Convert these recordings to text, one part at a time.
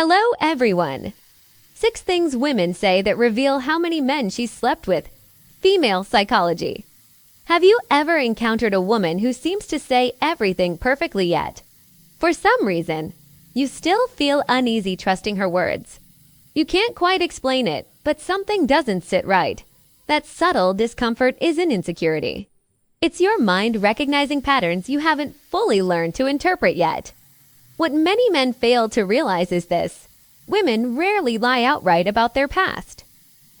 Hello, everyone. 6 things women say that reveal how many men she slept with. Female psychology. Have you ever encountered a woman who seems to say everything perfectly yet, for some reason, you still feel uneasy trusting her words? You can't quite explain it, but something doesn't sit right. That subtle discomfort isn't insecurity. It's your mind recognizing patterns you haven't fully learned to interpret yet. What many men fail to realize is this: women rarely lie outright about their past.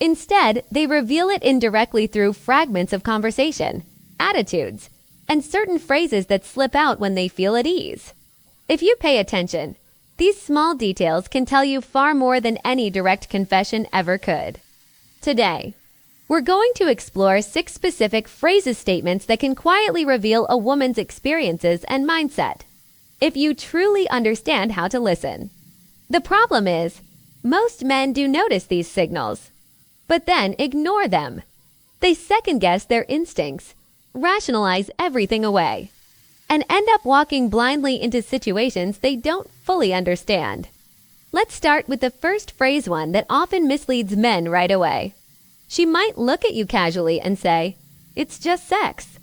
Instead, they reveal it indirectly through fragments of conversation, attitudes, and certain phrases that slip out when they feel at ease. If you pay attention, these small details can tell you far more than any direct confession ever could. Today, we're going to explore 6 specific phrases statements that can quietly reveal a woman's experiences and mindset, if you truly understand how to listen. The problem is, most men do notice these signals, but then ignore them. They second-guess their instincts, rationalize everything away, and end up walking blindly into situations they don't fully understand. Let's start with the first phrase, one that often misleads men right away. She might look at you casually and say, "It's just sex."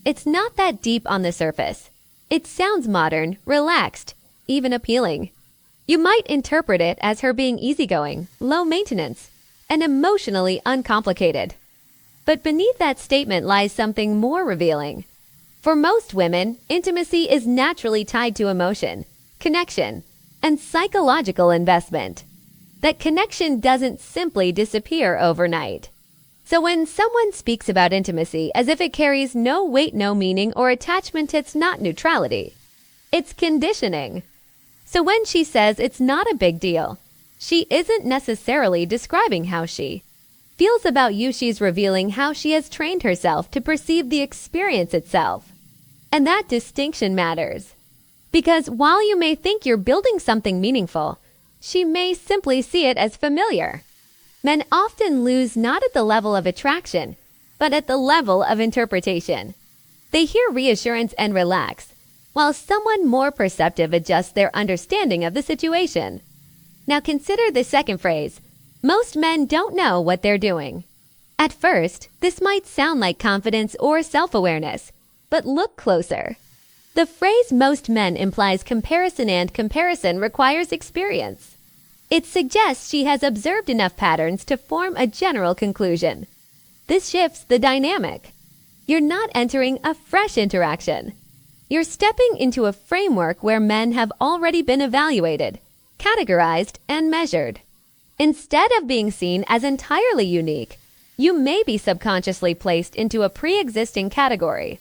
It's not that deep on the surface. It sounds modern, relaxed, even appealing. You might interpret it as her being easygoing, low maintenance, and emotionally uncomplicated. But beneath that statement lies something more revealing. For most women, intimacy is naturally tied to emotion, connection, and psychological investment. That connection doesn't simply disappear overnight. So when someone speaks about intimacy as if it carries no weight, no meaning, or attachment, it's not neutrality. It's conditioning. So when she says it's not a big deal, she isn't necessarily describing how she feels about you. She's revealing how she has trained herself to perceive the experience itself. And that distinction matters. Because while you may think you're building something meaningful, she may simply see it as familiar. Men often lose not at the level of attraction, but at the level of interpretation. They hear reassurance and relax, while someone more perceptive adjusts their understanding of the situation. Now consider the second phrase. Most men don't know what they're doing. At first, this might sound like confidence or self-awareness, but look closer. The phrase "most men" implies comparison, and comparison requires experience. It suggests she has observed enough patterns to form a general conclusion. This shifts the dynamic. You're not entering a fresh interaction. You're stepping into a framework where men have already been evaluated, categorized, and measured. Instead of being seen as entirely unique, you may be subconsciously placed into a pre-existing category.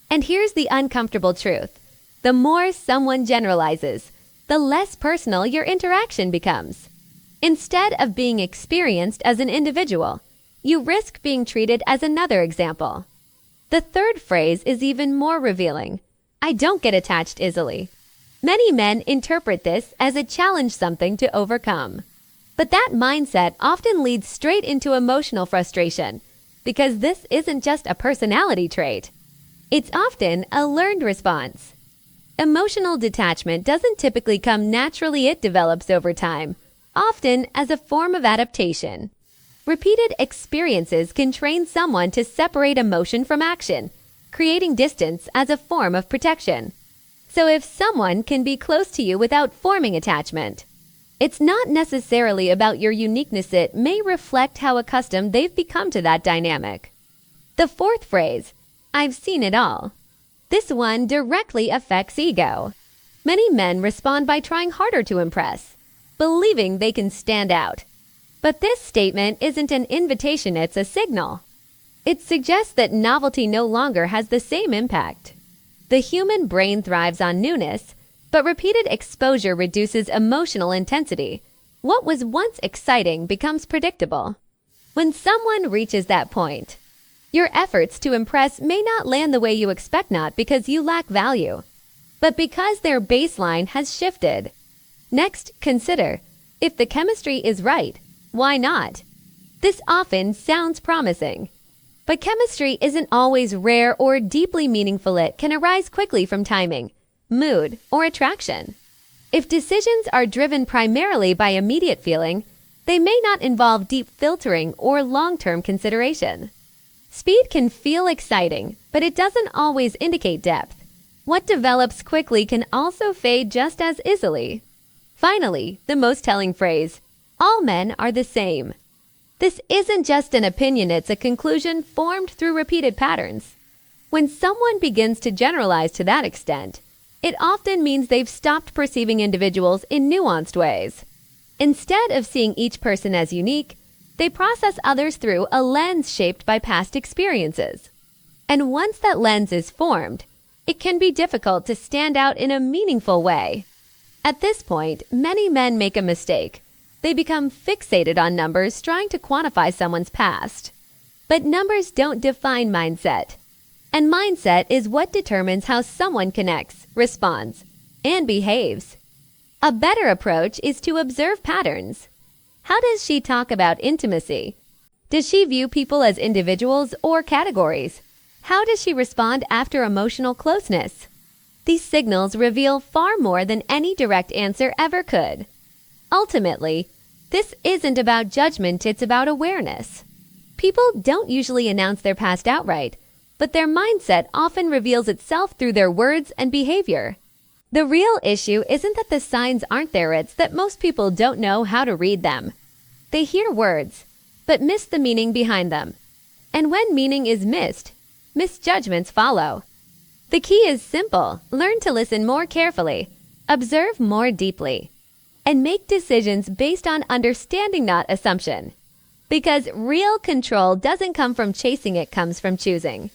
And here's the uncomfortable truth. The more someone generalizes, the less personal your interaction becomes. Instead of being experienced as an individual, you risk being treated as another example. The third phrase is even more revealing. "I don't get attached easily." Many men interpret this as a challenge, something to overcome. But that mindset often leads straight into emotional frustration, because this isn't just a personality trait. It's often a learned response. Emotional detachment doesn't typically come naturally. It develops over time, often as a form of adaptation. Repeated experiences can train someone to separate emotion from action, creating distance as a form of protection. So if someone can be close to you without forming attachment, it's not necessarily about your uniqueness. It may reflect how accustomed they've become to that dynamic. The fourth phrase, "I've seen it all." This one directly affects ego. Many men respond by trying harder to impress, believing they can stand out. But this statement isn't an invitation, it's a signal. It suggests that novelty no longer has the same impact. The human brain thrives on newness, but repeated exposure reduces emotional intensity. What was once exciting becomes predictable. When someone reaches that point, your efforts to impress may not land the way you expect, not because you lack value, but because their baseline has shifted. Next, consider, if the chemistry is right, why not? This often sounds promising, but chemistry isn't always rare or deeply meaningful. It can arise quickly from timing, mood, or attraction. If decisions are driven primarily by immediate feeling, they may not involve deep filtering or long-term consideration. Speed can feel exciting, but it doesn't always indicate depth. What develops quickly can also fade just as easily. Finally, the most telling phrase, all men are the same. This isn't just an opinion, it's a conclusion formed through repeated patterns. When someone begins to generalize to that extent, it often means they've stopped perceiving individuals in nuanced ways. Instead of seeing each person as unique, they process others through a lens shaped by past experiences. And once that lens is formed, it can be difficult to stand out in a meaningful way. At this point, many men make a mistake. They become fixated on numbers trying to quantify someone's past. But numbers don't define mindset. And mindset is what determines how someone connects, responds, and behaves. A better approach is to observe patterns. How does she talk about intimacy? Does she view people as individuals or categories? How does she respond after emotional closeness? These signals reveal far more than any direct answer ever could. Ultimately, this isn't about judgment, it's about awareness. People don't usually announce their past outright, but their mindset often reveals itself through their words and behavior. The real issue isn't that the signs aren't there, it's that most people don't know how to read them. They hear words, but miss the meaning behind them. And when meaning is missed, misjudgments follow. The key is simple: learn to listen more carefully, observe more deeply, and make decisions based on understanding, not assumption. Because real control doesn't come from chasing, it comes from choosing.